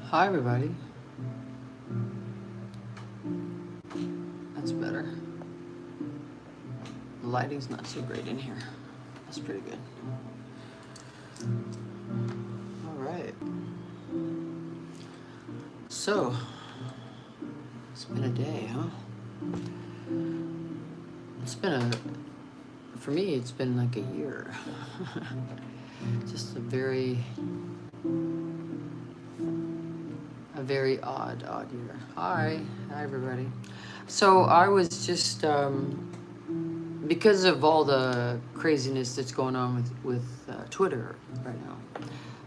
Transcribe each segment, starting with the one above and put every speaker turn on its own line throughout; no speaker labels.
Hi, everybody. That's better. The lighting's not so great in here. That's pretty good. All right. So, it's been a day, huh? It's been for me, it's been like a year. Just a very odd year. Hi, everybody. So I was just, because of all the craziness that's going on with Twitter right now,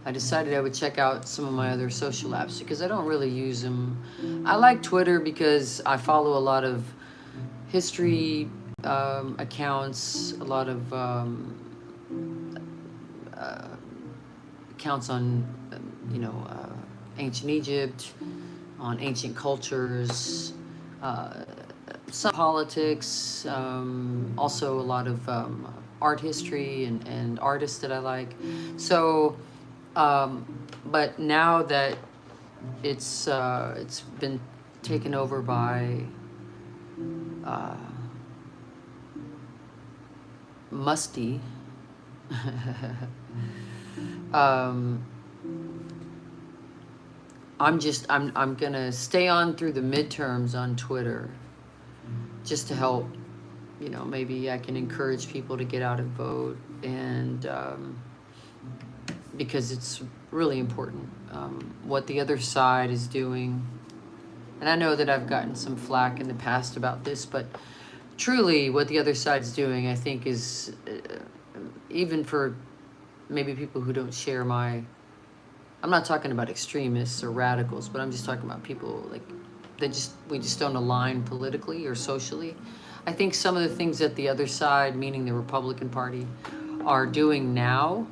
I decided I would check out some of my other social apps because I don't really use them. I like Twitter because I follow a lot of history accounts, a lot of accounts on, ancient Egypt, on ancient cultures, some politics, also a lot of art history and artists that I like. So, but now that it's been taken over by Musty. I'm gonna stay on through the midterms on Twitter, just to help. Maybe I can encourage people to get out and vote, and because it's really important what the other side is doing. And I know that I've gotten some flack in the past about this, but truly what the other side's doing, I think, is even for maybe people who don't share my, I'm not talking about extremists or radicals, but I'm just talking about people like we just don't align politically or socially. I think some of the things that the other side, meaning the Republican Party, are doing now,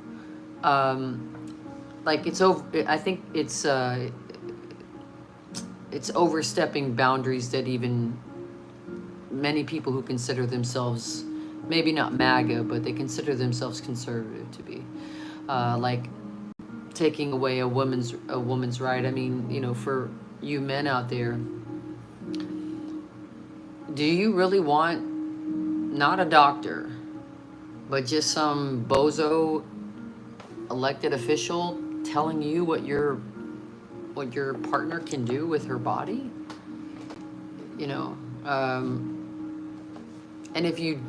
like it's over. I think it's overstepping boundaries that even many people who consider themselves maybe not MAGA, but they consider themselves conservative to be, like taking away a woman's right. I mean, for you men out there, do you really want not a doctor, but just some bozo elected official telling you what your partner can do with her body? And if you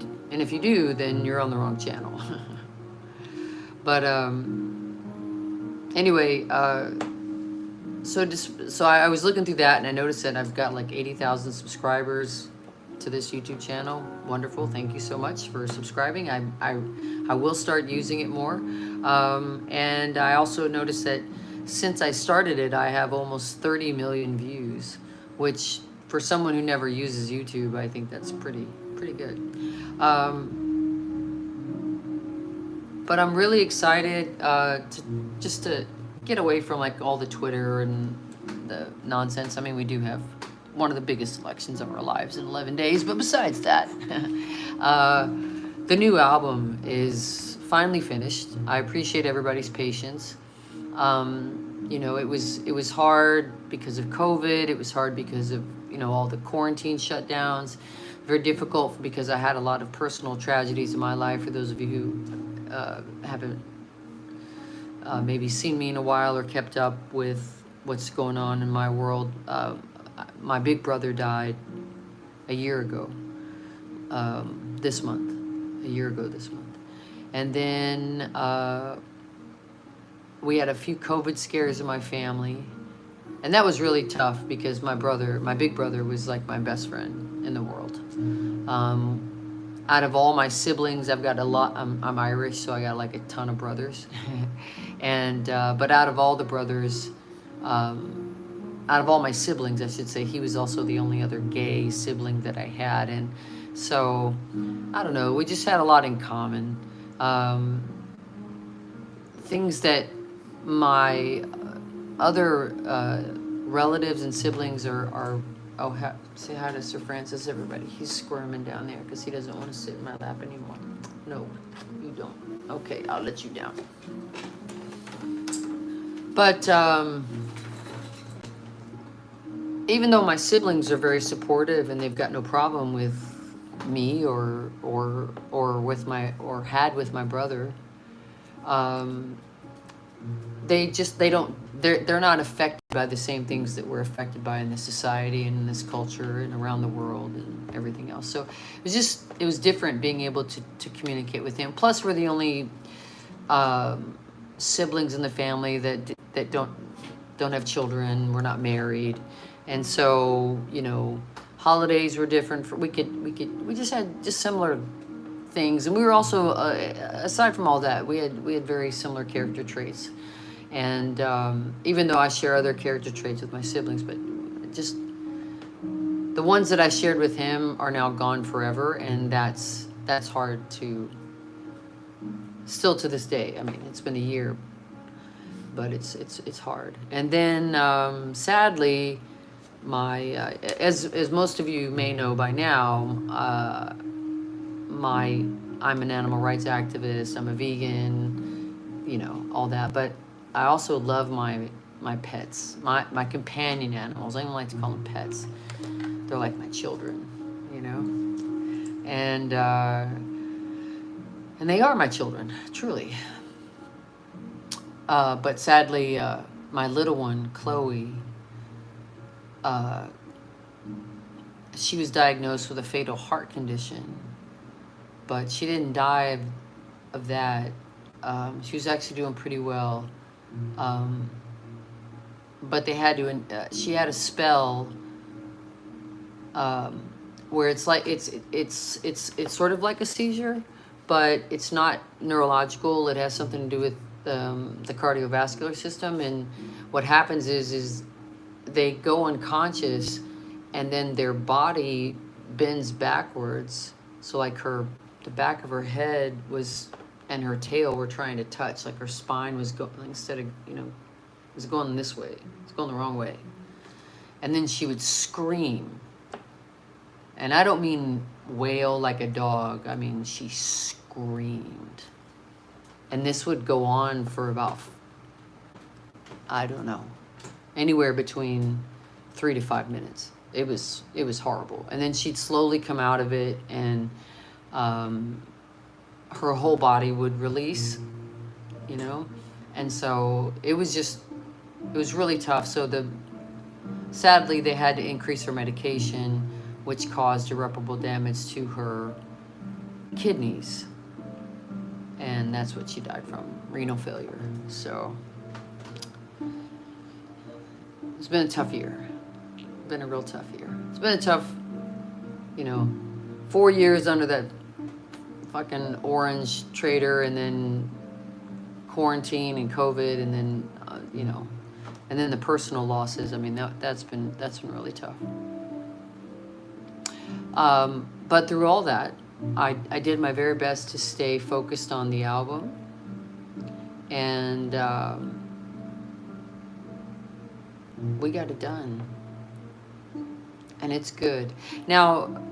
do, then you're on the wrong channel. But anyway, so I was looking through that, and I noticed that I've got like 80,000 subscribers to this YouTube channel. Wonderful. Thank you so much for subscribing. I will start using it more. And I also noticed that since I started it, I have almost 30 million views, which for someone who never uses YouTube, I think that's pretty good. But I'm really excited to get away from like all the Twitter and the nonsense. I mean, we do have one of the biggest elections of our lives in 11 days, but besides that, the new album is finally finished. I appreciate everybody's patience. It was hard because of COVID. It was hard because of all the quarantine shutdowns. Very difficult because I had a lot of personal tragedies in my life. For those of you who haven't maybe seen me in a while or kept up with what's going on in my world, my big brother died a year ago this month. And then we had a few COVID scares in my family. And that was really tough because my big brother was like my best friend in the world. Out of all my siblings, I've got a lot. I'm Irish, so I got like a ton of brothers. And but out of all the brothers, out of all my siblings, I should say, he was also the only other gay sibling that I had. And so, I don't know, we just had a lot in common. Things that my other relatives and siblings are say hi to Sir Francis, everybody. He's squirming down there because he doesn't want to sit in my lap anymore. No, you don't. Okay, I'll let you down. But even though my siblings are very supportive and they've got no problem with me or with my or had with my brother, um, they don't they're not affected by the same things that we're affected by in this society and in this culture and around the world and everything else. So it was different being able to communicate with him. Plus, we're the only siblings in the family that don't have children. We're not married, and so holidays were different. We just had just similar things, and we were also aside from all that, we had very similar character traits. And even though I share other character traits with my siblings, but just the ones that I shared with him are now gone forever, and that's hard to still to this day. I mean, it's been a year, but it's hard. And then sadly, my as most of you may know by now, I'm an animal rights activist. I'm a vegan, all that, but I also love my pets, my companion animals. I don't like to call them pets. They're like my children, and they are my children, truly. But sadly, my little one, Chloe, she was diagnosed with a fatal heart condition, but she didn't die of that. She was actually doing pretty well. But they had to. She had a spell where it's like it's sort of like a seizure, but it's not neurological. It has something to do with the cardiovascular system. And what happens is they go unconscious, and then their body bends backwards. So like the back of her head and her tail were trying to touch, like her spine was going, instead of, it was going this way. It's going the wrong way. And then she would scream. And I don't mean wail like a dog. I mean, she screamed. And this would go on for about, I don't know, anywhere between 3 to 5 minutes. It was horrible. And then she'd slowly come out of it, and her whole body would release, and so it was really tough. So sadly they had to increase her medication, which caused irreparable damage to her kidneys, and that's what she died from, renal failure. So it's been a tough year. It's been a real tough year. It's been a tough 4 years under that fucking orange trader, and then quarantine and COVID, and then and then the personal losses. I mean, that's been really tough. But through all that, I did my very best to stay focused on the album, and we got it done, and it's good. Now,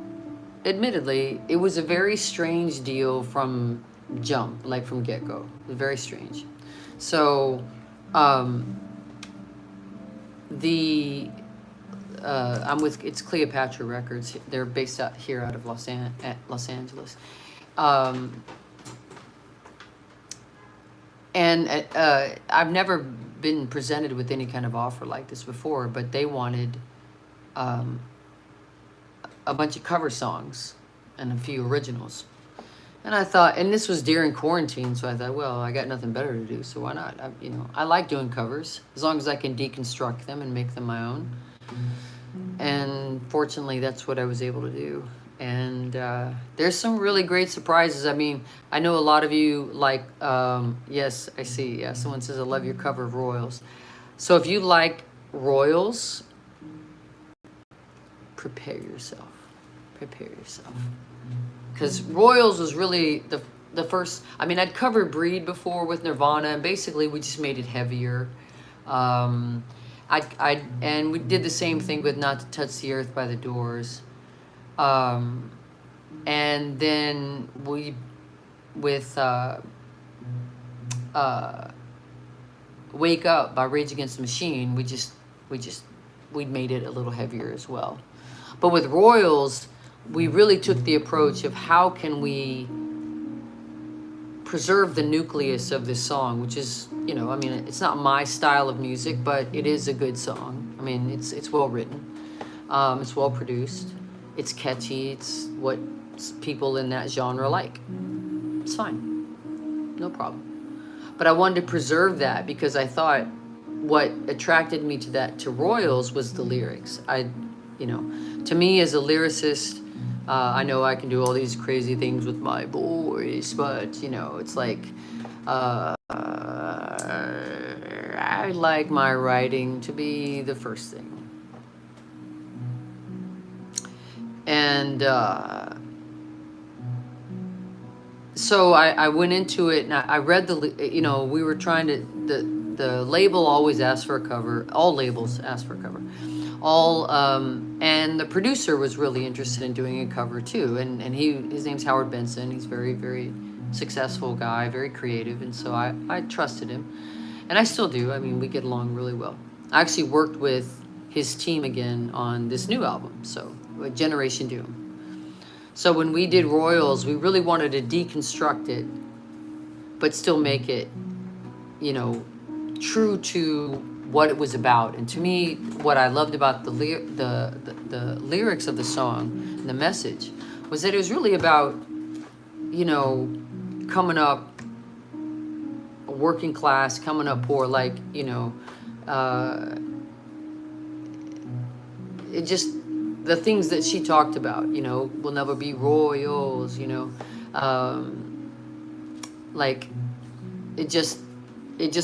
admittedly, it was a very strange deal from jump, like from get-go. It was very strange. So, it's Cleopatra Records. They're based out of Los Angeles. And I've never been presented with any kind of offer like this before, but they wanted a bunch of cover songs and a few originals. And I thought, and this was during quarantine, so I thought, well, I got nothing better to do, so why not? I like doing covers, as long as I can deconstruct them and make them my own. And fortunately, that's what I was able to do. And there's some really great surprises. I mean, I know a lot of you like, yes, I see, yeah, someone says, I love your cover of Royals. So if you like Royals, prepare yourself. Because Royals was really the first. I mean, I'd covered Breed before with Nirvana, and basically we just made it heavier. And we did the same thing with Not to Touch the Earth by the Doors. And then we, with Wake Up by Rage Against the Machine, we just we'd made it a little heavier as well. But with Royals, we really took the approach of how can we preserve the nucleus of this song, which is, you know, I mean, it's not my style of music, but it is a good song. I mean, it's well written, it's well produced, it's catchy, it's what people in that genre like. It's fine, no problem. But I wanted to preserve that because I thought what attracted me to Royals was the lyrics. You know, to me as a lyricist, I know I can do all these crazy things with my voice, but you know, it's like I like my writing to be the first thing. And so I went into it and I read you know, we were trying to, the label always asks for a cover. All labels ask for a cover. And the producer was really interested in doing a cover too. And his name's Howard Benson. He's very, very successful guy, very creative. And so I trusted him. And I still do. I mean, we get along really well. I actually worked with his team again on this new album. So Generation Doom. So when we did Royals, we really wanted to deconstruct it, but still make it, you know, true to what it was about. And to me, what I loved about the lyrics of the song and the message was that it was really about, you know, coming up working class, coming up poor, like, you know, it just, the things that she talked about, you know, we'll never be royals, you know, like it just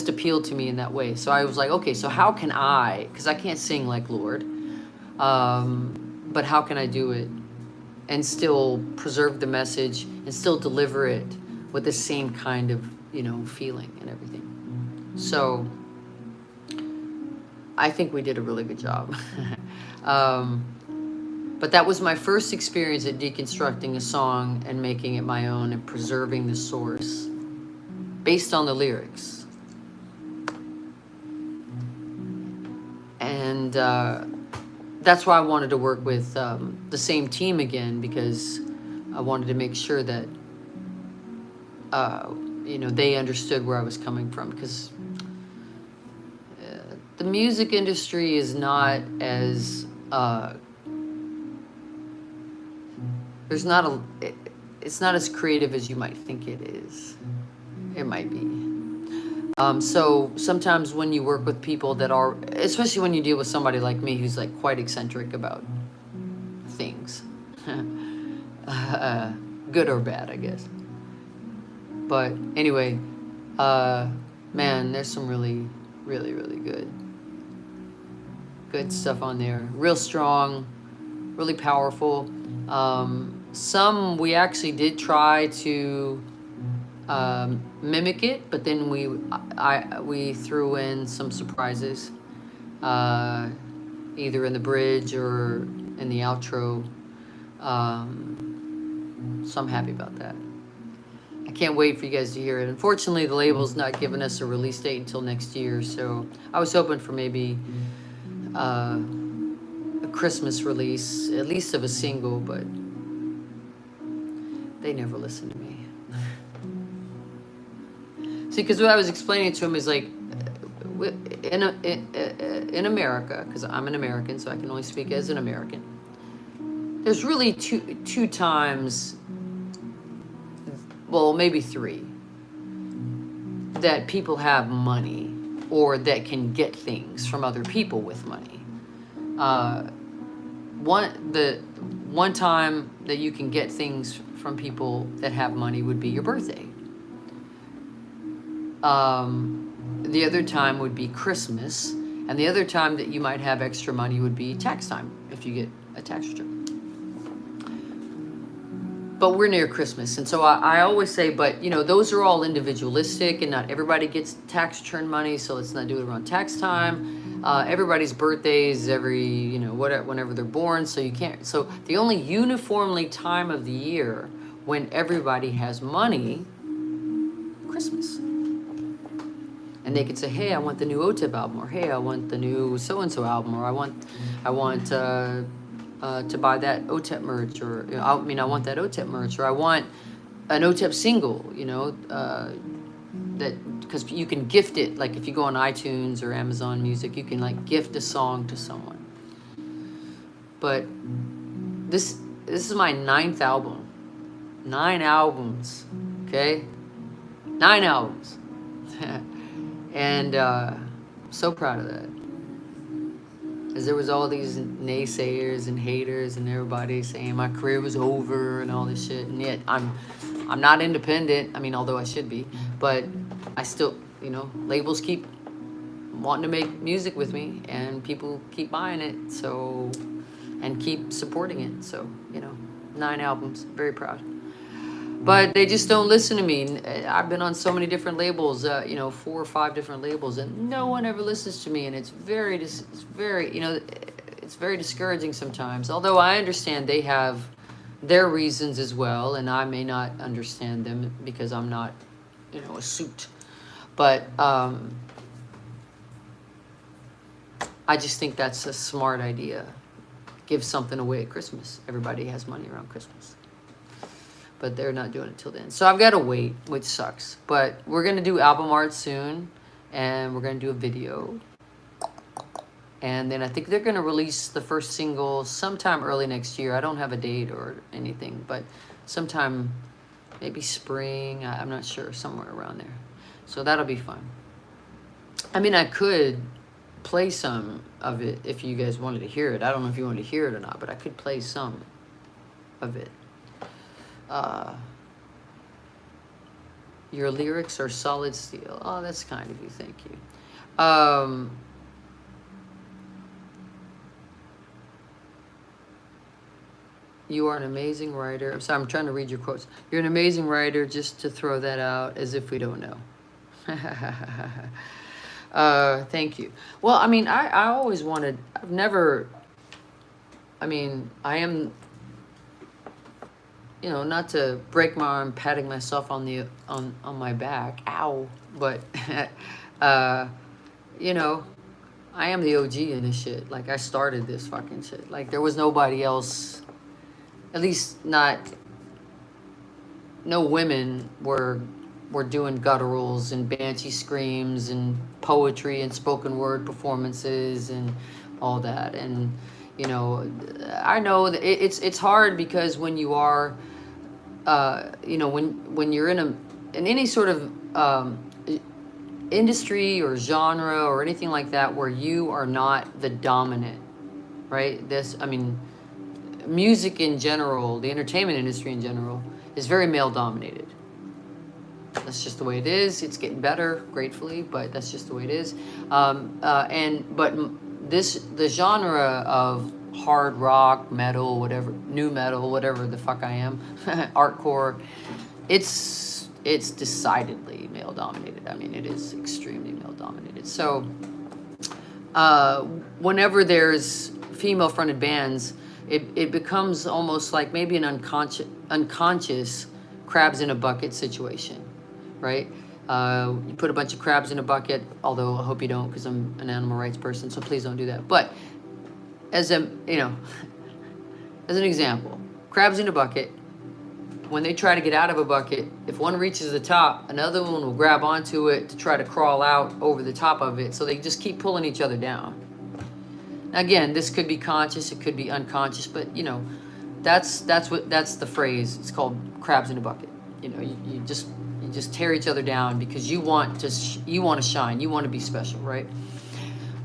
appealed to me in that way. So I was like, okay, so how can I, because I can't sing like Lord, but how can I do it and still preserve the message and still deliver it with the same kind of, you know, feeling and everything. So I think we did a really good job. But that was my first experience at deconstructing a song and making it my own and preserving the source based on the lyrics. And that's why I wanted to work with the same team again, because I wanted to make sure that you know, they understood where I was coming from, because the music industry is not as it's not as creative as you might think it is. It might be. So sometimes when you work with people that are, especially when you deal with somebody like me who's like quite eccentric about things, good or bad, I guess. But anyway, man, there's some really, really, really good stuff on there. Real strong, really powerful. Some we actually did try to mimic it, but then we threw in some surprises, either in the bridge or in the outro. So I'm happy about that. I can't wait for you guys to hear it. Unfortunately, the label's not giving us a release date until next year, so I was hoping for maybe a Christmas release, at least of a single, but they never listen to me. See, because what I was explaining to him is like, in America, because I'm an American, so I can only speak as an American, there's really two times, well, maybe three, that people have money or that can get things from other people with money. One time that you can get things from people that have money would be your birthday. The other time would be Christmas, and the other time that you might have extra money would be tax time, if you get a tax return. But we're near Christmas, and so I always say, but you know, those are all individualistic, and not everybody gets tax return money, so let's not do it around tax time. Everybody's birthdays you know, whenever they're born, so you can't. So the only uniformly time of the year when everybody has money, Christmas. And they could say, hey, I want the new OTEP album, or hey, I want the new so-and-so album, or I want to buy that OTEP merch, or I want that OTEP merch, or I want an OTEP single, that, because you can gift it, like if you go on iTunes or Amazon Music, you can like gift a song to someone. But this is my 9th album. 9 albums, okay? 9 albums. And so proud of that. Because there was all these naysayers and haters and everybody saying my career was over and all this shit. And yet I'm not independent. I mean, although I should be. But I still, labels keep wanting to make music with me. And people keep buying it. So, and keep supporting it. So, 9 albums. Very proud. But they just don't listen to me. I've been on so many different labels, 4 or 5 different labels, and no one ever listens to me. And it's very discouraging sometimes. Although I understand they have their reasons as well, and I may not understand them because I'm not, a suit. But I just think that's a smart idea. Give something away at Christmas. Everybody has money around Christmas. But they're not doing it till then. So I've got to wait, which sucks. But we're going to do album art soon. And we're going to do a video. And then I think they're going to release the first single sometime early next year. I don't have a date or anything. But sometime, maybe spring. I'm not sure. Somewhere around there. So that'll be fun. I mean, I could play some of it if you guys wanted to hear it. I don't know if you wanted to hear it or not. But I could play some of it. Your lyrics are solid steel. Oh, that's kind of you. Thank you. You are an amazing writer. I'm sorry, I'm trying to read your quotes. You're an amazing writer, just to throw that out as if we don't know. Thank you. Well, I mean, I always wanted, I've never, I mean, I am, not to break my arm, patting myself on my back, ow, but, I am the OG in this shit. Like, I started this fucking shit. Like, there was nobody else, at least not, no women were doing gutturals and banshee screams and poetry and spoken word performances and all that. And, I know that it's hard because when you are, when you're in any sort of industry or genre or anything like that where you are not the dominant, right? Music in general, the entertainment industry in general, is very male dominated. That's just the way it is. It's getting better, gratefully, but that's just the way it is. The genre of hard rock, metal, whatever, new metal, whatever the fuck I am, artcore, it's decidedly male dominated. I mean, it is extremely male dominated. So whenever there's female fronted bands, it becomes almost like maybe an unconscious crabs in a bucket situation, right? You put a bunch of crabs in a bucket, although I hope you don't, because I'm an animal rights person, so please don't do that. But as an example, crabs in a bucket, when they try to get out of a bucket, if one reaches the top, another one will grab onto it to try to crawl out over the top of it, so they just keep pulling each other down. Again, this could be conscious, it could be unconscious, but that's the phrase. It's called crabs in a bucket. You just tear each other down because you want to shine, you want to be special, right?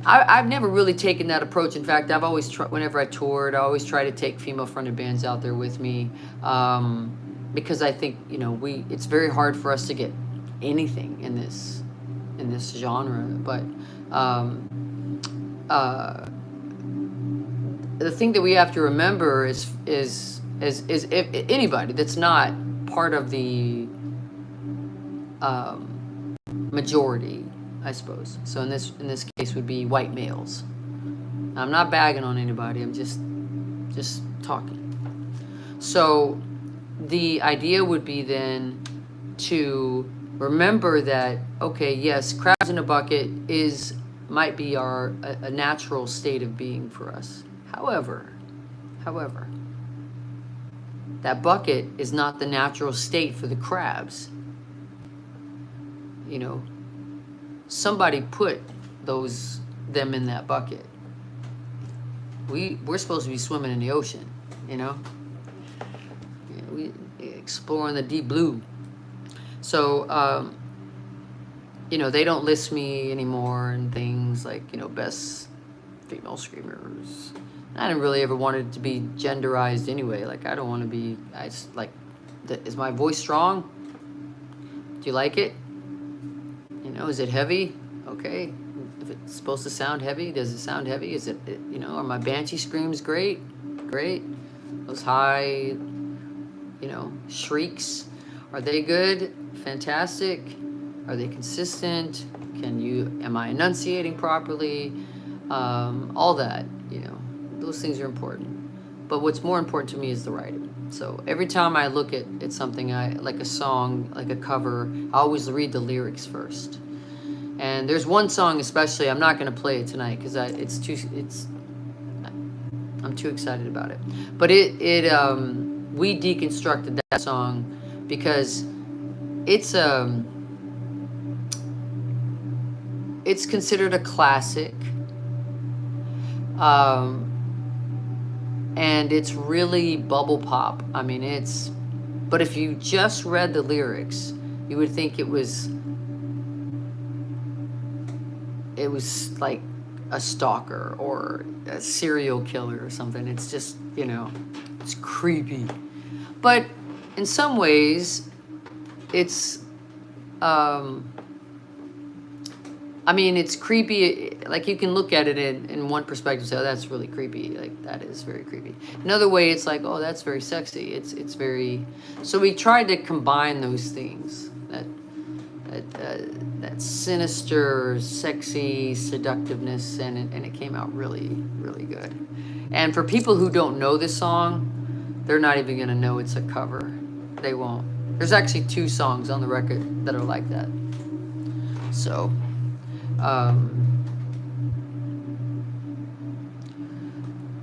I've never really taken that approach. In fact, I've always whenever I toured, I always try to take female fronted bands out there with me, because I think it's very hard for us to get anything in this genre, but the thing that we have to remember is if anybody that's not part of the majority, I suppose. So in this case would be white males. I'm not bagging on anybody. I'm just talking. So the idea would be then to remember that, okay, yes, crabs in a bucket might be a natural state of being for us. However, that bucket is not the natural state for the crabs. You know, somebody put them in that bucket. We're supposed to be swimming in the ocean, you know. We exploring the deep blue. So, you know, they don't list me anymore and things like, you know, best female screamers. I didn't really ever want it to be genderized anyway. Like, I don't want to be, I just, like, is my voice strong? Do you like it? You know, is it heavy? Okay. If it's supposed to sound heavy, does it sound heavy? Is it, you know, are my banshee screams great? Great. Those high, you know, shrieks, are they good? Fantastic. Are they consistent? Am I enunciating properly? All that, you know, those things are important. But what's more important to me is the writing. So every time I look at something, like a song, like a cover, I always read the lyrics first. And there's one song especially, I'm not going to play it tonight because I'm too excited about it. But we deconstructed that song because it's considered a classic, and it's really bubble pop. I mean, but if you just read the lyrics, you would think it was like a stalker or a serial killer or something. It's just, you know, it's creepy. But in some ways, it's, I mean, it's creepy. Like, you can look at it in one perspective and say, oh, that's really creepy. Like, that is very creepy. Another way, it's like, oh, that's very sexy. It's very, so we tried to combine those things, that sinister, sexy seductiveness, and it came out really, really good. And for people who don't know this song, they're not even gonna know it's a cover. They won't. There's actually 2 songs on the record that are like that. So,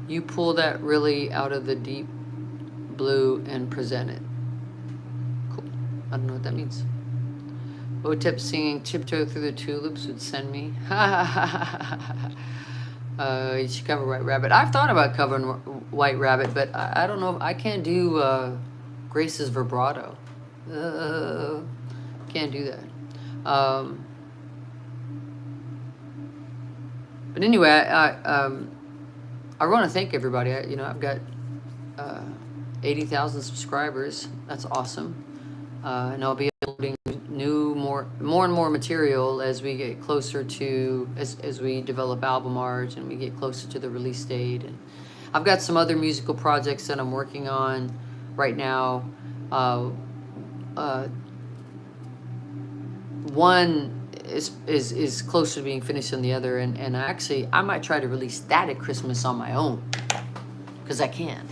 you pull that really out of the deep blue and present it. Cool. I don't know what that means. Otep singing Tiptoe Through the Tulips would send me. You should cover White Rabbit. I've thought about covering White Rabbit, but I don't know. I can't do Grace's vibrato. Can't do that. But anyway, I want to thank everybody. You know, I've got 80,000 subscribers. That's awesome. And I'll be uploading more and more material as we get closer to, as we develop album art and we get closer to the release date. And I've got some other musical projects that I'm working on right now. One is closer to being finished than the other, and actually I might try to release that at Christmas on my own, because I can.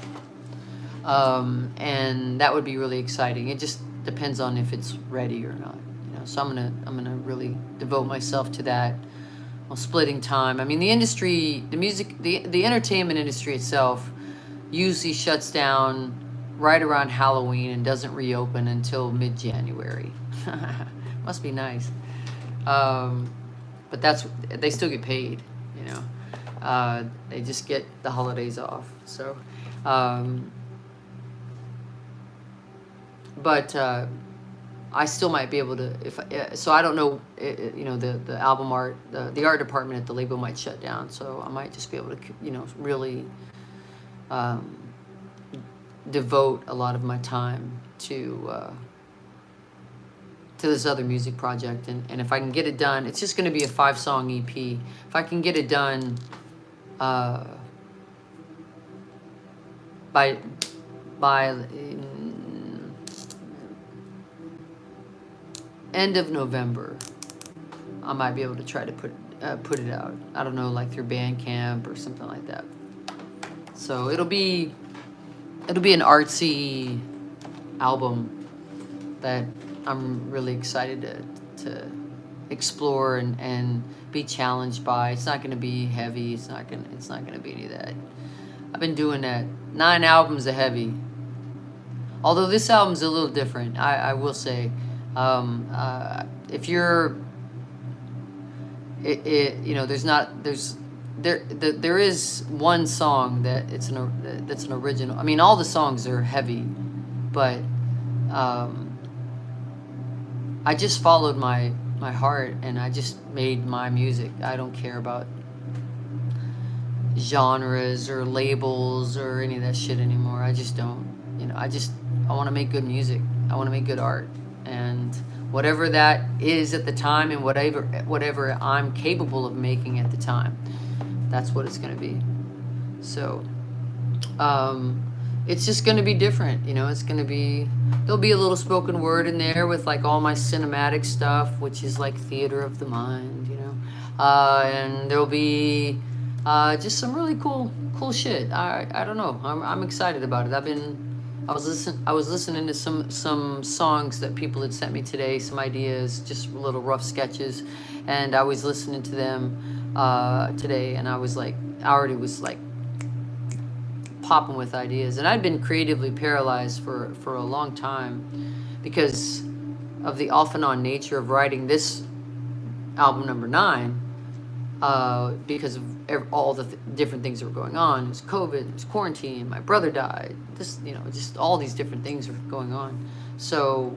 And that would be really exciting. It just depends on if it's ready or not, you know. So I'm gonna really devote myself to that while splitting time. I mean, the industry, the music, the entertainment industry itself usually shuts down right around Halloween and doesn't reopen until mid-January. Must be nice. But they still get paid, you know. They just get the holidays off. So, but I still might be able to, so I don't know, you know, the album art, the art department at the label might shut down. So I might just be able to, you know, really devote a lot of my time to this other music project. And if I can get it done, it's just going to be a 5-song EP. If I can get it done by end of November, I might be able to try to put it out. I don't know, like through Bandcamp or something like that. So it'll be an artsy album that I'm really excited to explore and be challenged by. It's not going to be heavy. It's not going to be any of that. I've been doing that. 9 albums of heavy. Although this album's a little different, I will say. If you're, there is one song that's an original. I mean, all the songs are heavy, but I just followed my heart and I just made my music. I don't care about genres or labels or any of that shit anymore. I just don't. I want to make good music. I want to make good art, and whatever that is at the time, and whatever I'm capable of making at the time, that's what it's going to be. So, it's just going to be different. It's going to be, there'll be a little spoken word in there with like all my cinematic stuff, which is like theater of the mind, and there'll be just some really cool shit. I don't know. I'm excited about it. I was listening to some songs that people had sent me today, some ideas, just little rough sketches, and I was listening to them today, and I already was like popping with ideas, and I'd been creatively paralyzed for a long time because of the off and on nature of writing this album number 9, because of all the different things that were going on. It was COVID, it was quarantine, my brother died, just all these different things were going on. So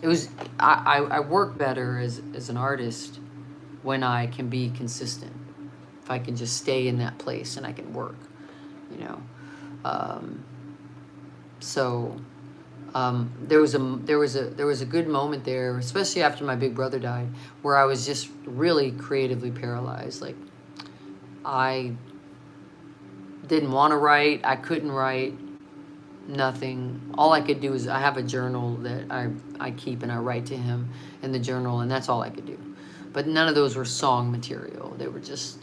it was, I work better as an artist when I can be consistent. If I can just stay in that place and I can work, there was a good moment there, especially after my big brother died, where I was just really creatively paralyzed. Like, I didn't want to write. I couldn't write. Nothing. All I could do is, I have a journal that I keep, and I write to him in the journal, and that's all I could do. But none of those were song material. They were just,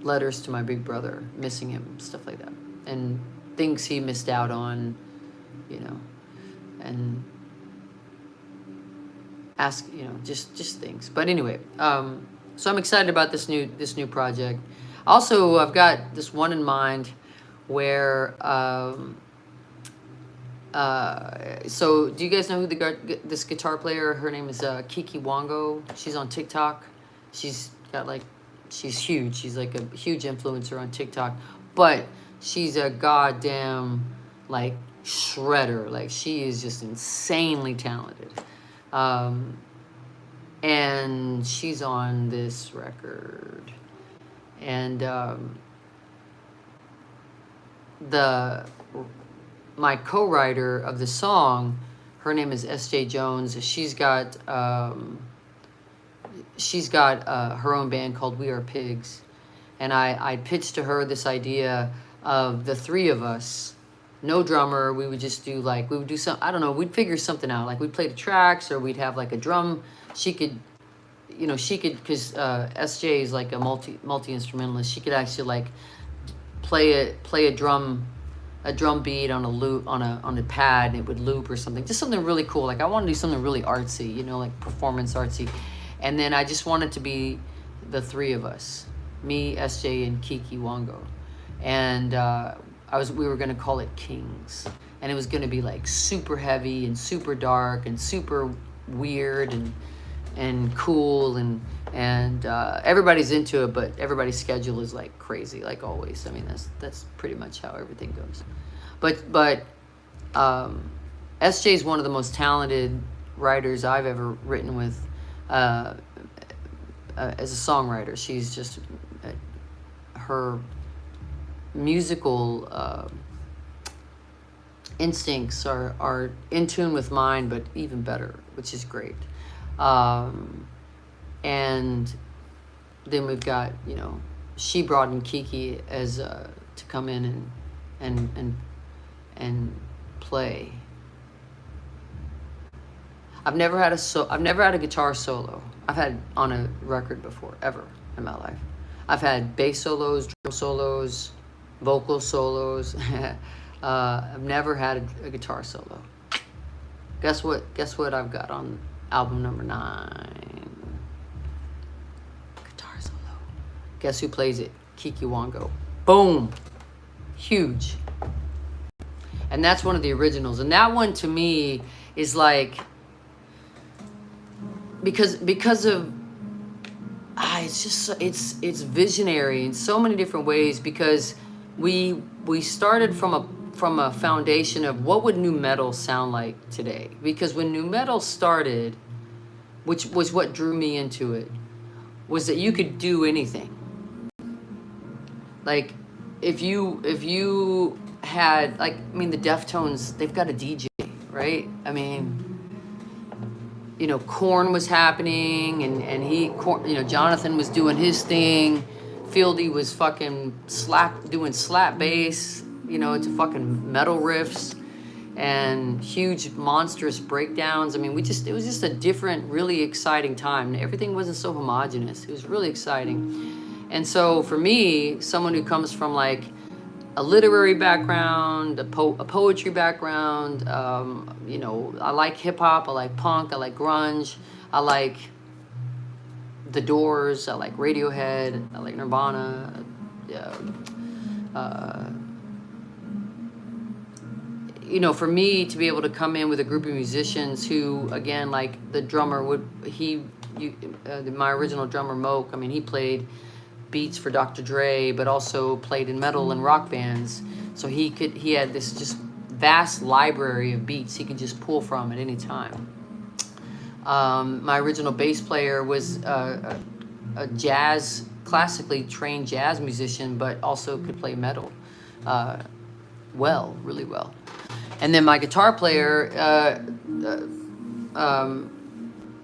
letters to my big brother, missing him, stuff like that. And things he missed out on, and ask, just things. But anyway, so I'm excited about this new project. Also, I've got this one in mind where, so do you guys know who this guitar player? Her name is Kiki Wango. She's on TikTok. She's huge. She's like a huge influencer on TikTok, but she's a goddamn like shredder. Like, she is just insanely talented. And she's on this record. And my co-writer of the song, her name is S.J. Jones. She's got her own band called We Are Pigs. And I pitched to her this idea of the 3 of us, no drummer. We would just do like, we would do some, I don't know, we'd figure something out. Like, we'd play the tracks, or we'd have like a drum. She could, because SJ is like a multi-instrumentalist. She could actually like play a drum beat on a loop, on a pad, and it would loop or something. Just something really cool. Like, I want to do something really artsy, like performance artsy. And then I just wanted to be the 3 of us, me, SJ, and Kiki Wango. And we were going to call it Kings. And it was going to be like super heavy and super dark and super weird and cool, and everybody's into it, but everybody's schedule is like crazy, like always. I mean, that's pretty much how everything goes. But SJ is one of the most talented writers I've ever written with. As a songwriter, she's just, her musical instincts are in tune with mine, but even better, which is great. And then we've got, she brought in Kiki as to come in and play. I've never had a guitar solo. I've had on a record before, ever in my life. I've had bass solos, drum solos, vocal solos, I've never had a guitar solo. Guess what? Guess what I've got on album number 9? Guitar solo. Guess who plays it? Kiki Wango. Boom. Huge. And that's one of the originals. And that one to me is like, because of it's just it's visionary in so many different ways, because we started from a foundation of what would nu metal sound like today. Because when nu metal started, which was what drew me into it, was that you could do anything. Like if you had, like, I mean, the Deftones, they've got a DJ, right? I mean, you know, Korn was happening, and Jonathan was doing his thing. Fieldy was fucking doing slap bass, you know, to fucking metal riffs and huge monstrous breakdowns. I mean, it was just a different, really exciting time. Everything wasn't so homogenous. It was really exciting. And so for me, someone who comes from like a literary background, a poetry background, you know, I like hip hop, I like punk, I like grunge, I like The Doors, I like Radiohead, I like Nirvana. You know, for me to be able to come in with a group of musicians who, again, like the drummer my original drummer Moke, I mean, he played beats for Dr. Dre, but also played in metal and rock bands. So he had this just vast library of beats he could just pull from at any time. My original bass player was a classically trained jazz musician, but also could play metal really well. And then my guitar player,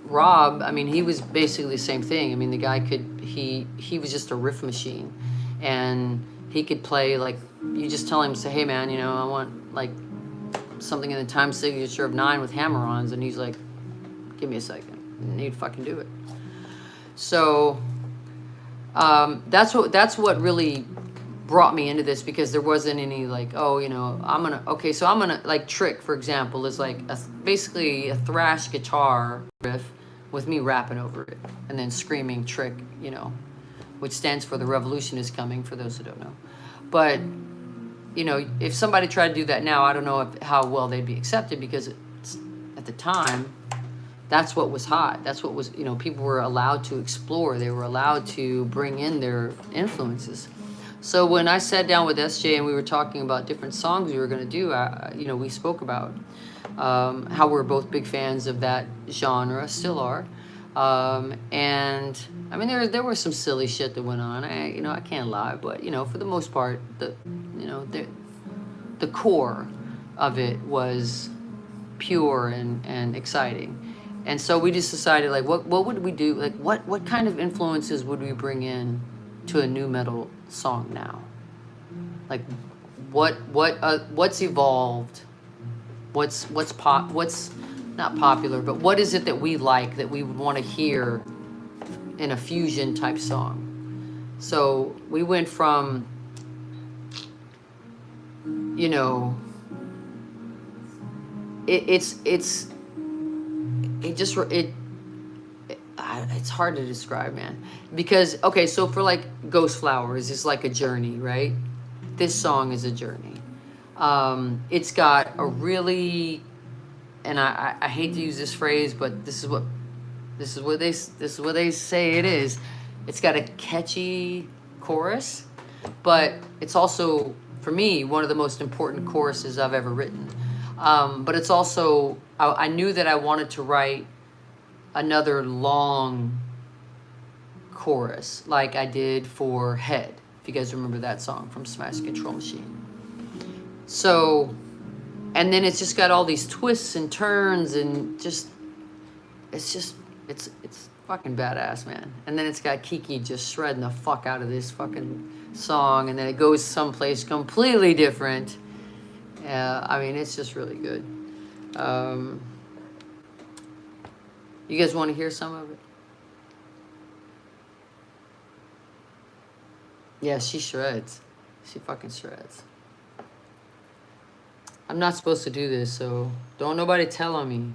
Rob, I mean, he was basically the same thing. I mean, the guy he was just a riff machine, and he could play, like, you just tell him, say, hey man, you know, I want like something in the time signature of 9 with hammer-ons, and he's like, give me a second, and he'd fucking do it. So that's what really brought me into this, because there wasn't any like, oh, you know, I'm gonna like Trick, for example, is like basically a thrash guitar riff with me rapping over it and then screaming Trick, you know, which stands for The Revolution Is Coming, for those who don't know. But, you know, if somebody tried to do that now, I don't know how well they'd be accepted, because at the time, that's what was hot. That's what was, you know, people were allowed to explore. They were allowed to bring in their influences. So when I sat down with SJ and we were talking about different songs we were going to do, you know, we spoke about how we're both big fans of that genre, still are. And I mean, there was some silly shit that went on. I can't lie, but, you know, for the most part, the core of it was pure and exciting. And so we just decided, like, what would we do? Like, what kind of influences would we bring in to a nu metal song now? Like, what's evolved? What's not popular, but what is it that we like, that we would want to hear in a fusion type song? So we went from, you know, it's hard to describe, man, because, okay, so for like Ghost Flowers is like a journey, right? This song is a journey. It's got a really, and I hate to use this phrase, but this is what they say it is. It's got a catchy chorus, but it's also, for me, one of the most important choruses I've ever written. But it's also, I knew that I wanted to write another long chorus like I did for Head, if you guys remember that song from Smash Control Machine. So, and then it's just got all these twists and turns, and it's fucking badass, man. And then it's got Kiki just shredding the fuck out of this fucking song, and then it goes someplace completely different. I mean, it's just really good. You guys want to hear some of it? Yeah, she shreds. She fucking shreds. I'm not supposed to do this, so don't nobody tell on me.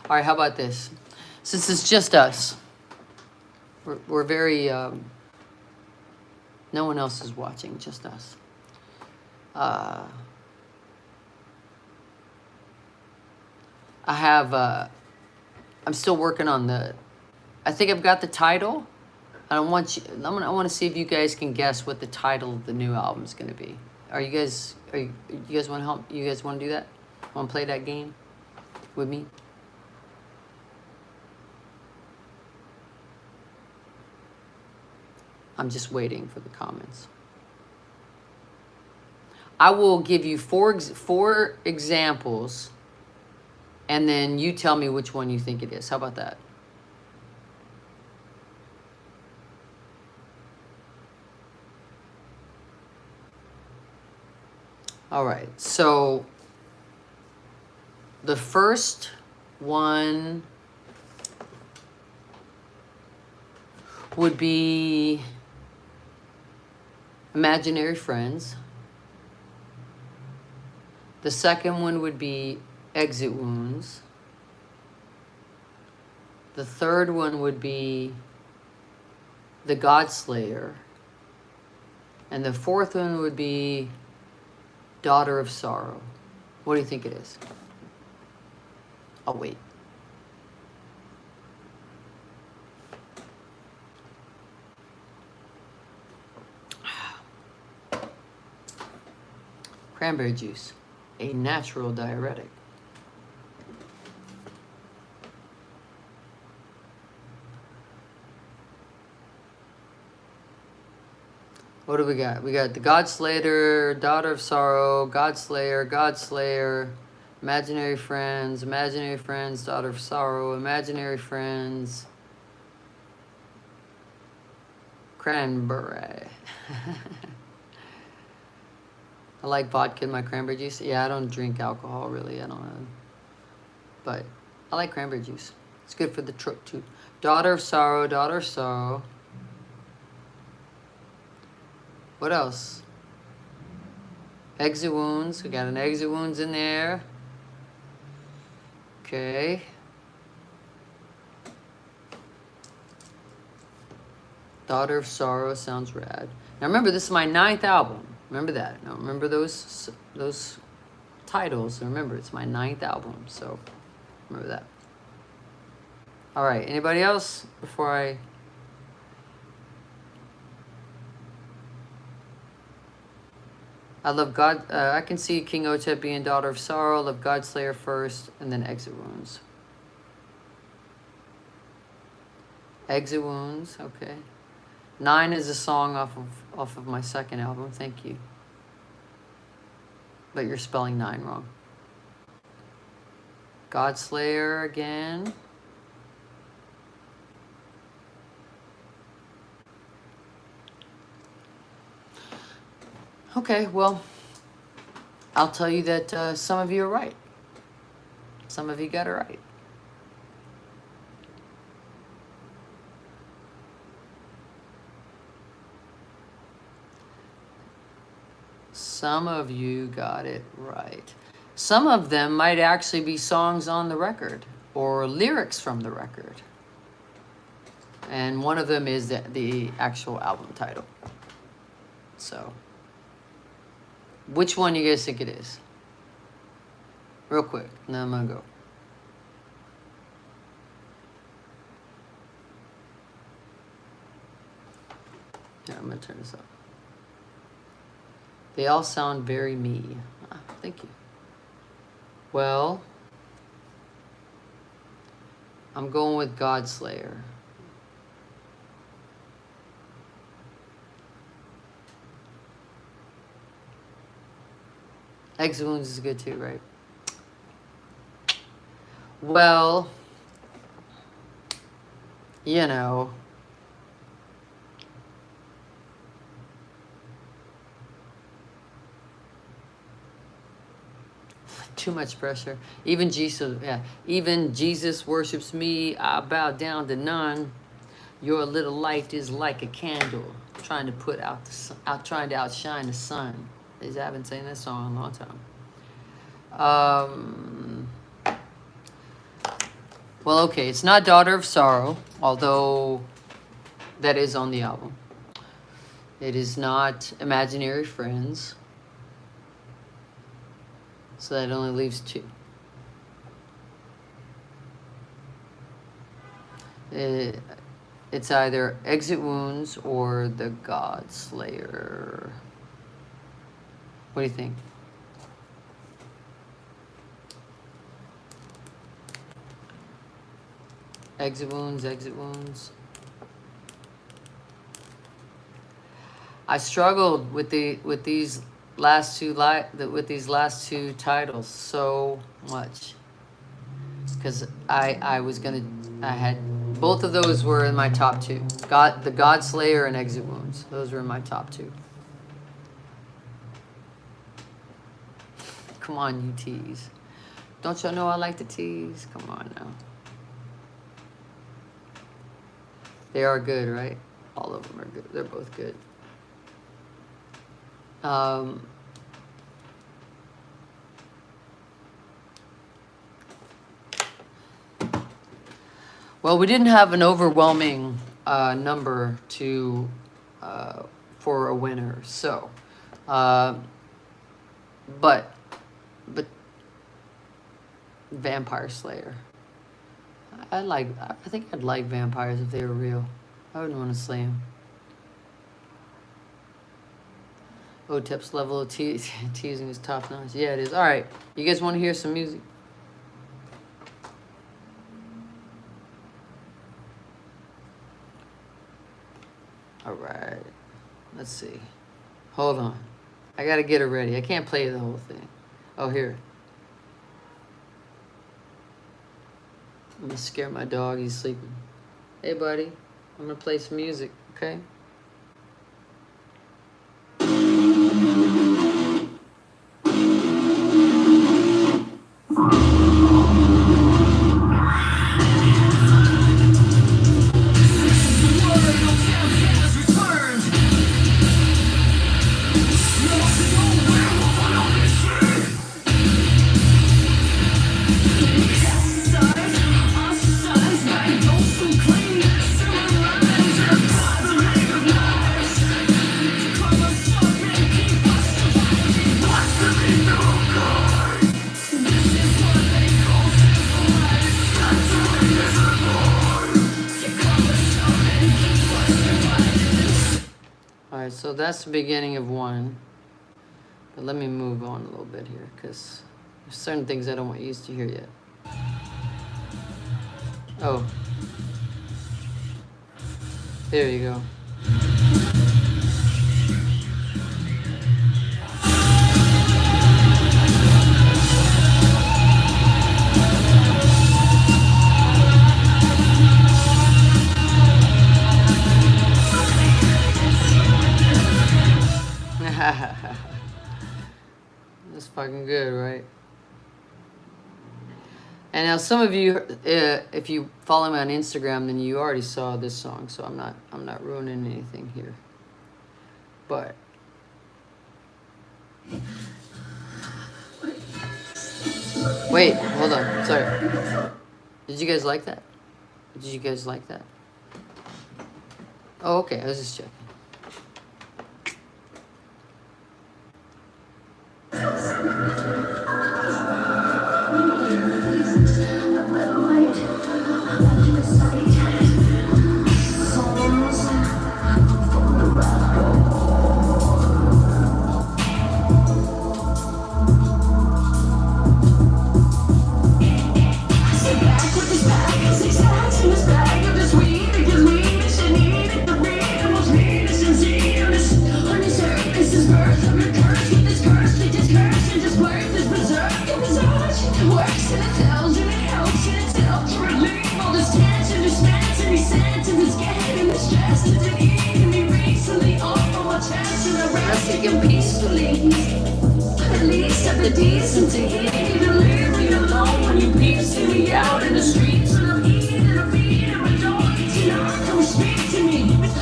All right, how about this? Since it's just us, we're very, no one else is watching, just us. I have, I'm still working on I think I've got the title. I want to see if you guys can guess what the title of the new album is going to be. You guys want to help? You guys want to do that? Want to play that game with me? I'm just waiting for the comments. I will give you four examples, and then you tell me which one you think it is. How about that? All right, so the first one would be Imaginary Friends. The second one would be Exit Wounds. The third one would be The Godslayer. And the fourth one would be Daughter of Sorrow. What do you think it is? I'll wait. Cranberry juice, a natural diuretic. What do we got? We got the Godslayer, Daughter of Sorrow, Godslayer, Imaginary Friends, Daughter of Sorrow, Imaginary Friends, Cranberry. I like vodka in my cranberry juice. Yeah, I don't drink alcohol really. I don't know. But I like cranberry juice. It's good for the throat too. Daughter of Sorrow. What else? Exit Wounds. We got an Exit Wounds in there. Okay. Daughter of Sorrow sounds rad. Now remember, this is my 9th album. Remember that. Now remember those titles. Remember, it's my 9th album. So remember that. All right. Anybody else before I love God. I can see King Otep being Daughter of Sorrow. Love Godslayer first, and then Exit Wounds. Exit Wounds. Okay. 9 is a song off of my 2nd album. Thank you. But you're spelling 9 wrong. Godslayer again. Okay, well, I'll tell you that some of you are right. Some of you got it right. Some of you got it right. Some of them might actually be songs on the record or lyrics from the record. And one of them is the actual album title. So, which one you guys think it is? Real quick, and then I'm gonna go. Yeah, I'm gonna turn this up. They all sound very me. Thank you. Well, I'm going with Godslayer. Exit Wounds is good too, right? Well, you know. Too much pressure. Even Jesus worships me. I bow down to none. Your little light is like a candle. trying to put out trying to outshine the sun. I haven't sang that song in a long time. Well, okay, it's not Daughter of Sorrow, although that is on the album. It is not Imaginary Friends, so that only leaves two. It's either Exit Wounds or The God Slayer. What do you think? Exit Wounds, Exit Wounds. I struggled with these last two titles so much, because I had both of those were in my top two. The God Slayer and Exit Wounds. Those were in my top two. Come on, you tease. Don't y'all know I like to tease? Come on now. They are good, right? All of them are good. They're both good. Well, we didn't have an overwhelming number for a winner, so but Vampire Slayer. I think I'd like vampires if they were real. I wouldn't want to slay them. OTEP's level of teasing is top notch. Yeah, it is. All right, you guys want to hear some music? All right, let's see. Hold on, I gotta get it ready. I can't play the whole thing. Oh, here. I'm gonna scare my dog. He's sleeping. Hey, buddy. I'm gonna play some music, okay? So that's the beginning of one. But let me move on a little bit here, because there's certain things I don't want you to hear yet. Oh. There you go. That's fucking good, right? And now some of you, if you follow me on Instagram, then you already saw this song, so I'm not ruining anything here. But wait, hold on. Sorry. Did you guys like that? Did you guys like that? Oh, okay. I was just checking.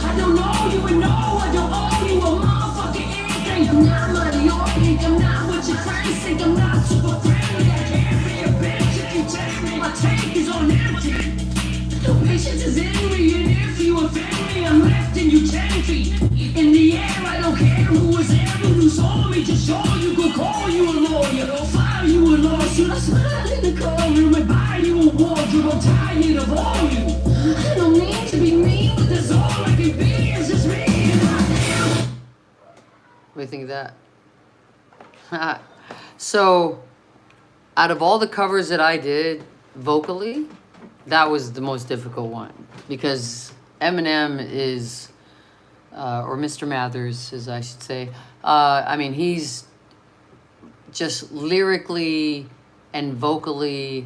I don't know you and no, I don't
I smile in the car room and buy you a wardrobe. I'm tired of all you. I don't mean to be mean, but that's all I can be. It's just me and I.
What do you think of that? So, out of all the covers that I did vocally, that was the most difficult one because Eminem is, or Mr. Mathers, as I should say. I mean, he's just lyrically and vocally.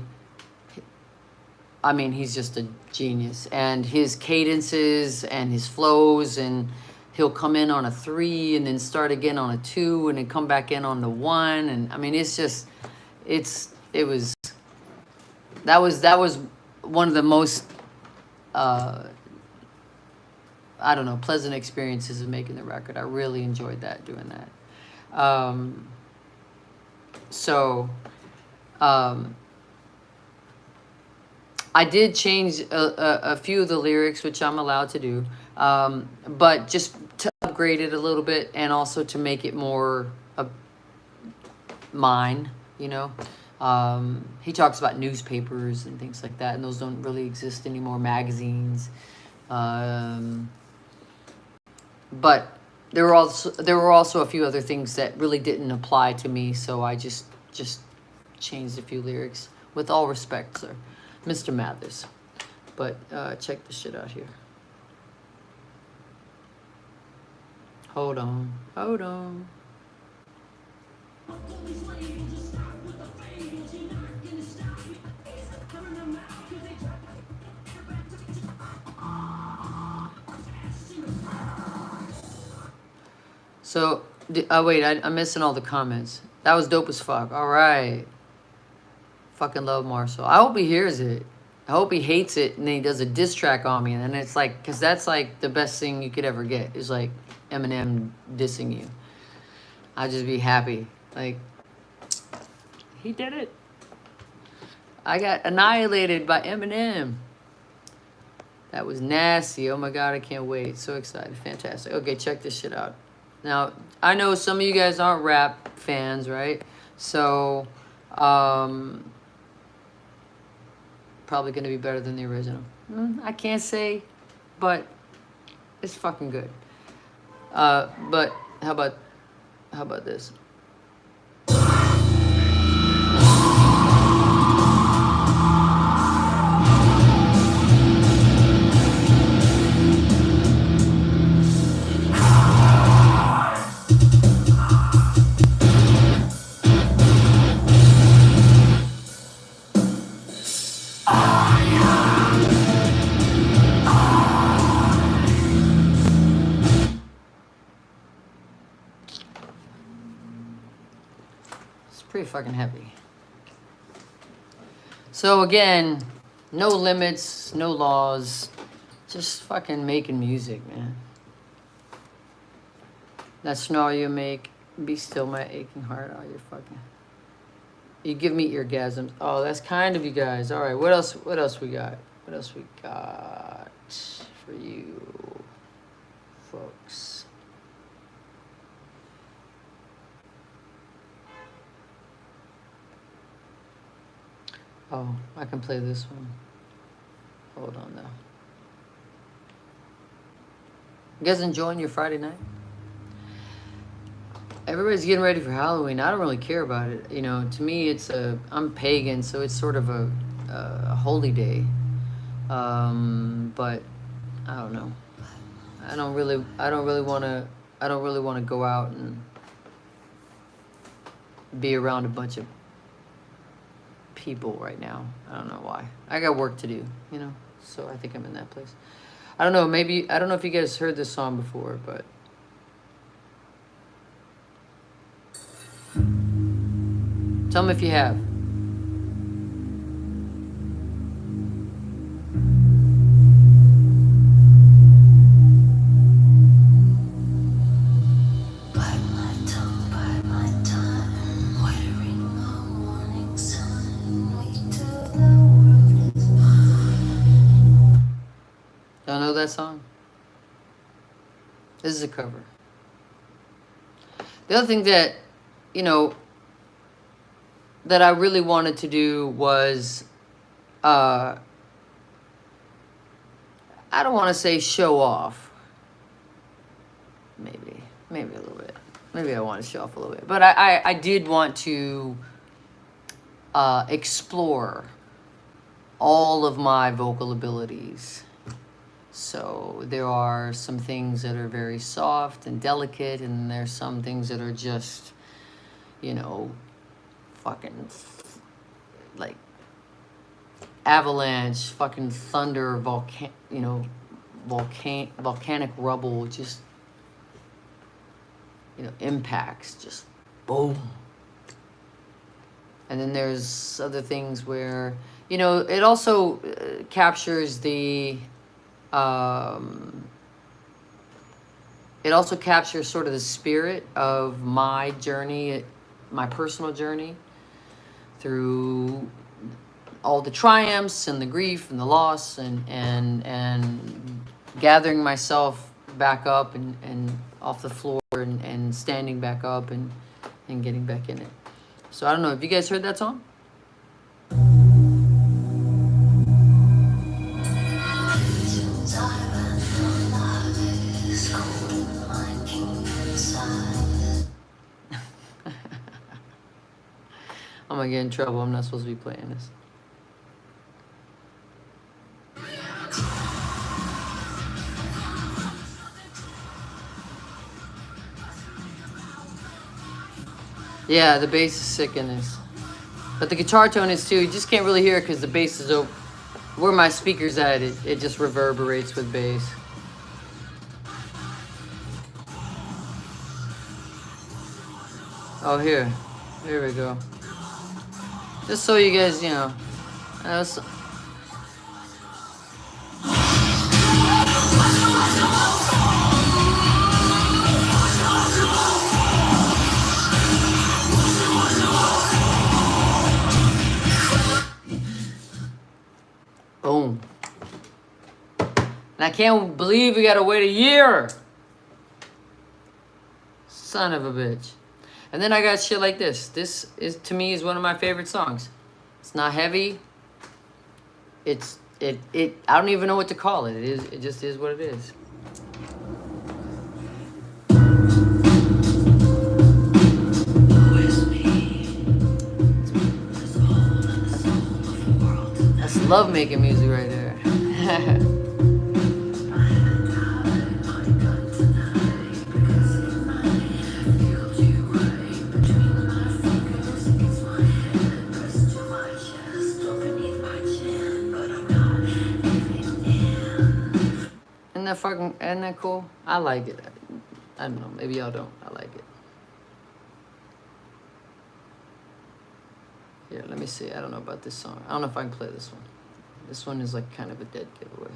I mean, he's just a genius, and his cadences and his flows, and he'll come in on a 3 and then start again on a 2 and then come back in on the 1, and I mean, it's just, that was one of the most I don't know, pleasant experiences of making the record. I really enjoyed doing that. So I did change a few of the lyrics, which I'm allowed to do, but just to upgrade it a little bit and also to make it more mine, you know. He talks about newspapers and things like that, and those don't really exist anymore, magazines. But there were also a few other things that really didn't apply to me, so I just changed a few lyrics. With all respect, sir, Mr. Mathers. But check this shit out here. Hold on. So, wait, I'm missing all the comments. That was dope as fuck. All right. Fucking love Marcel. I hope he hears it. I hope he hates it and then he does a diss track on me. And then it's like, because that's like the best thing you could ever get is like Eminem dissing you. I'd just be happy. Like, he did it. I got annihilated by Eminem. That was nasty. Oh my God, I can't wait. So excited. Fantastic. Okay, check this shit out. Now, I know some of you guys aren't rap fans, right? So, probably going to be better than the original. I can't say, but it's fucking good. But how about this? Pretty fucking heavy. So again, no limits, no laws, just fucking making music, man. That snarl you make, be still my aching heart. Oh, you're fucking. You give me orgasms. Oh, that's kind of you guys. All right, what else we got? What else we got for you folks? Oh, I can play this one. Hold on, though. You guys enjoying your Friday night? Everybody's getting ready for Halloween. I don't really care about it. You know, to me, I'm pagan, so it's sort of a holy day. But I don't know. I don't really want to go out and be around a bunch of people right now. I don't know why. I got work to do, you know, so I think I'm in that place. I don't know, maybe, I don't know if you guys heard this song before, but tell me if you have. Y'all know that song? This is a cover. The other thing that, you know, that I really wanted to do was, I don't want to say show off. Maybe a little bit. Maybe I want to show off a little bit. But I did want to explore all of my vocal abilities. So there are some things that are very soft and delicate, and there's some things that are just, you know, fucking like avalanche, fucking thunder, volcanic rubble, just, you know, impacts, just boom. And then there's other things where, you know, it also captures the, it also captures sort of the spirit of my journey, my personal journey through all the triumphs and the grief and the loss and gathering myself back up and off the floor and standing back up and getting back in it. So I don't know, have you guys heard that song? I'm gonna get in trouble. I'm not supposed to be playing this. Yeah, the bass is sick in this. But the guitar tone is too. You just can't really hear it because the bass is over. Where my speaker's at, it just reverberates with bass. Oh, here we go. Just so you guys, you know. Boom. And I can't believe we gotta wait a year. Son of a bitch. And then I got shit like this. This is, to me, is one of my favorite songs. It's not heavy. I don't even know what to call it. It just is what it is. That's love making music right there. Isn't that cool? I like it. I don't know, maybe y'all don't. I like it. Here, let me see. I don't know about this song. I don't know if I can play this one. This one is like kind of a dead giveaway.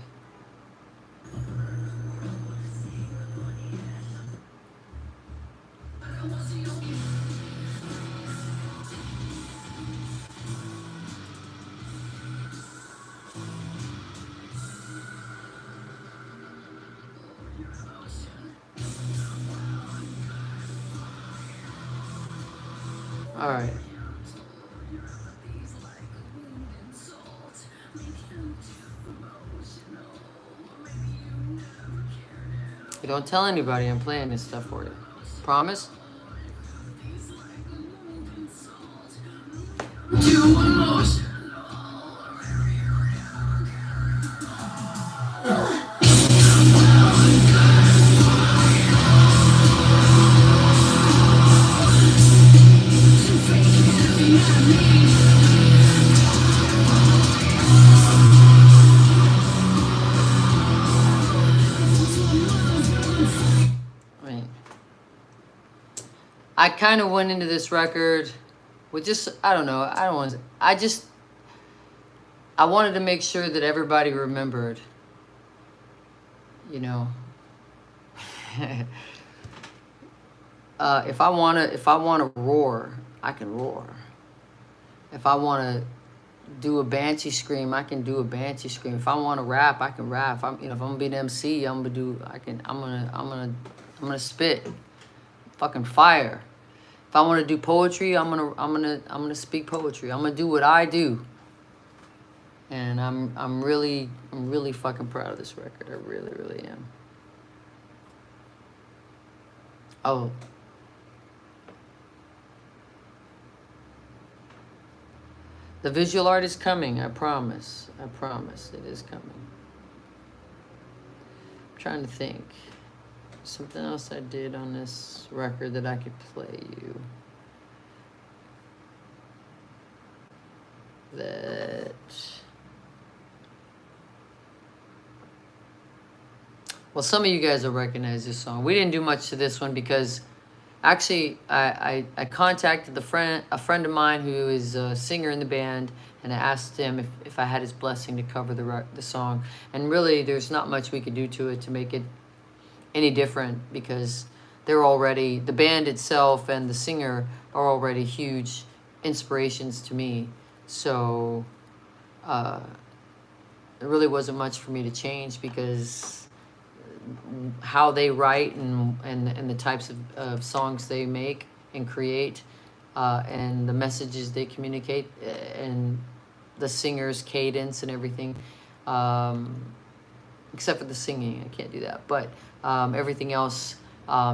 All right. You don't tell anybody I'm playing this stuff for you. Promise? I kind of went into this record with just, I don't know, I wanted to make sure that everybody remembered, you know, if I want to roar, I can roar. If I want to do a banshee scream, I can do a banshee scream. If I want to rap, I can rap. If I'm gonna be an MC, I'm gonna spit, fucking fire. If I want to do poetry, I'm gonna speak poetry. I'm gonna do what I do. And I'm really fucking proud of this record. I really, really am. Oh. The visual art is coming, I promise. I promise it is coming. I'm trying to think. Something else I did on this record that I could play you. That... Well, some of you guys will recognize this song. We didn't do much to this one because actually I contacted a friend of mine who is a singer in the band, and I asked him if I had his blessing to cover the song. And really, there's not much we could do to it to make it any different because they're already, the band itself and the singer are already huge inspirations to me. So there really wasn't much for me to change because how they write and the types of songs they make and create and the messages they communicate and the singer's cadence and everything, except for the singing, I can't do that, but everything else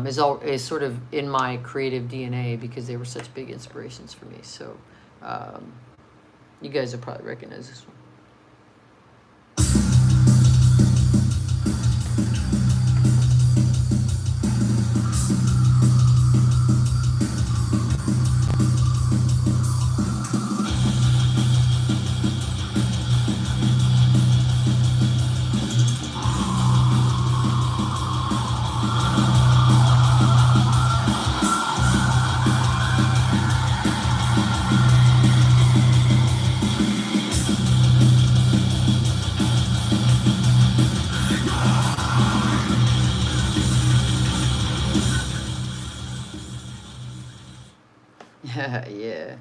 is sort of in my creative DNA because they were such big inspirations for me. So you guys will probably recognize this one. Yeah.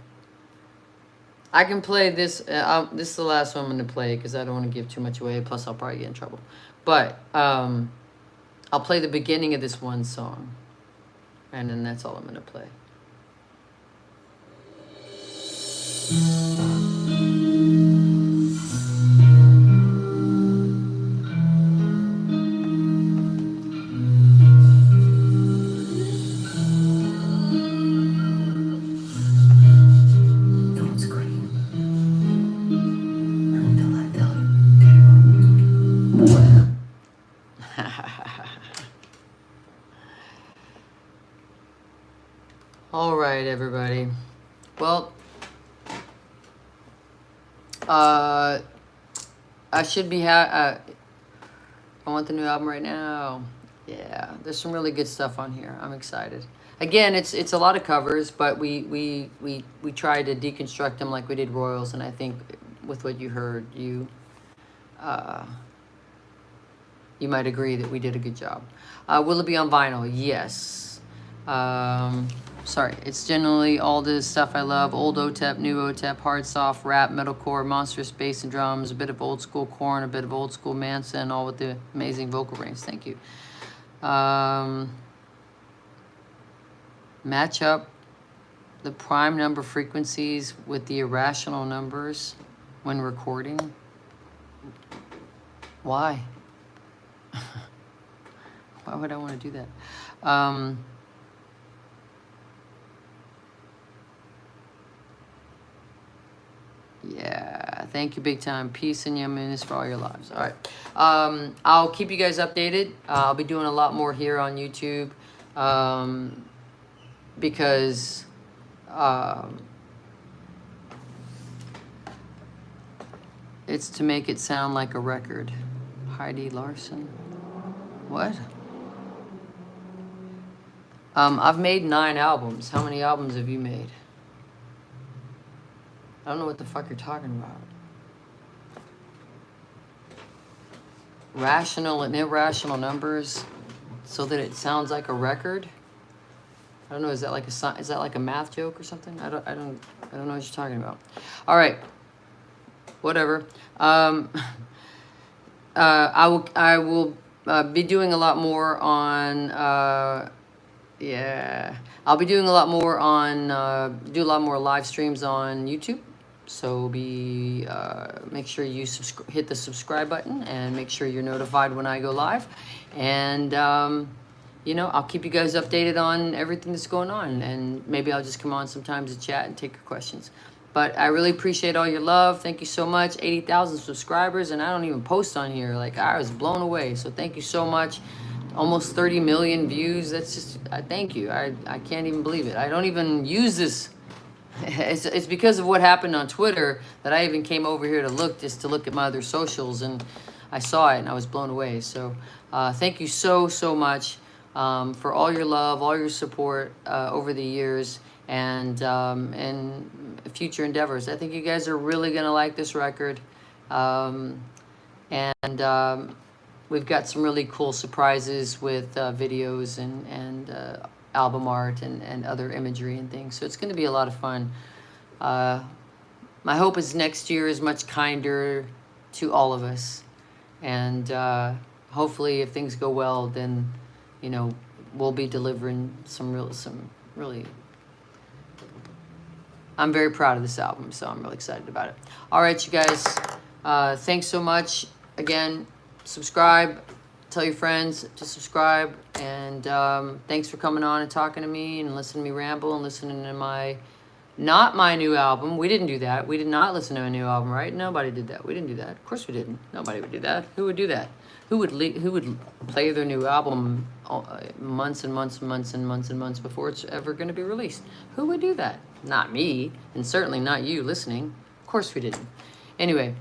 I can play this. This is the last one I'm going to play because I don't want to give too much away. Plus, I'll probably get in trouble. But I'll play the beginning of this one song. And then that's all I'm going to play. All right, everybody. Well, I should be I want the new album right now. Yeah, there's some really good stuff on here. I'm excited. Again, it's a lot of covers, but we tried to deconstruct them like we did Royals, and I think with what you heard, you might agree that we did a good job. Will it be on vinyl? Yes. Sorry, it's generally all the stuff I love. Old OTEP, new OTEP, hard, soft, rap, metalcore, monstrous bass and drums, a bit of old school Korn, a bit of old school Manson, all with the amazing vocal range. Thank you. Match up the prime number frequencies with the irrational numbers when recording. Why? Why would I want to do that? Yeah, thank you big time. Peace and yumminess for all your lives. All right. I'll keep you guys updated. I'll be doing a lot more here on YouTube because it's to make it sound like a record. Heidi Larson. What? I've made 9 albums. How many albums have you made? I don't know what the fuck you're talking about. Rational and irrational numbers so that it sounds like a record? I don't know, is that like a math joke or something? I don't know what you're talking about. All right. Whatever. I will be doing a lot more on Yeah, I'll be doing a lot more on do a lot more live streams on YouTube. So make sure you hit the subscribe button and make sure you're notified when I go live. And I'll keep you guys updated on everything that's going on. And maybe I'll just come on sometimes to chat and take your questions. But I really appreciate all your love. Thank you so much. 80,000 subscribers, and I don't even post on here. Like, I was blown away. So thank you so much. Almost 30 million views. That's just, I thank you. I can't even believe it. I don't even use this. It's because of what happened on Twitter that I even came over here to look at my other socials, and I saw it and I was blown away. So thank you so much for all your love, all your support over the years, and future endeavors. I think you guys are really gonna like this record, and we've got some really cool surprises with videos and album art and other imagery and things. So it's going to be a lot of fun. My hope is next year is much kinder to all of us. And hopefully if things go well, then, we'll be delivering some really, I'm very proud of this album, so I'm really excited about it. All right, you guys, thanks so much. Again, subscribe, tell your friends to subscribe, and thanks for coming on and talking to me and listening to me ramble and listening to not my new album. We didn't do that. We did not listen to a new album, right? Nobody did that. We didn't do that. Of course we didn't. Nobody would do that. Who would do that? Who would play their new album months and months and months and months and months before it's ever going to be released? Who would do that? Not me, and certainly not you listening. Of course we didn't. Anyway,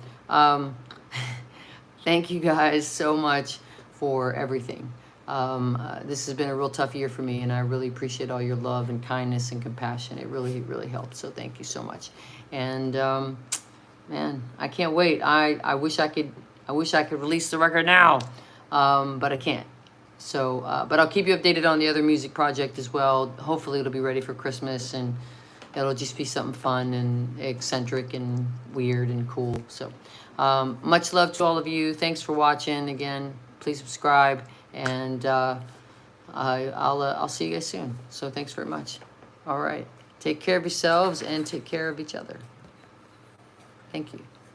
thank you guys so much for everything. This has been a real tough year for me, and I really appreciate all your love and kindness and compassion. It really helps. So thank you so much. And man, I can't wait. I wish I could release the record now, but I can't. So, but I'll keep you updated on the other music project as well. Hopefully it'll be ready for Christmas, and it'll just be something fun and eccentric and weird and cool. So much love to all of you. Thanks for watching. Again, please subscribe, and I'll see you guys soon. So thanks very much. All right. Take care of yourselves and take care of each other. Thank you.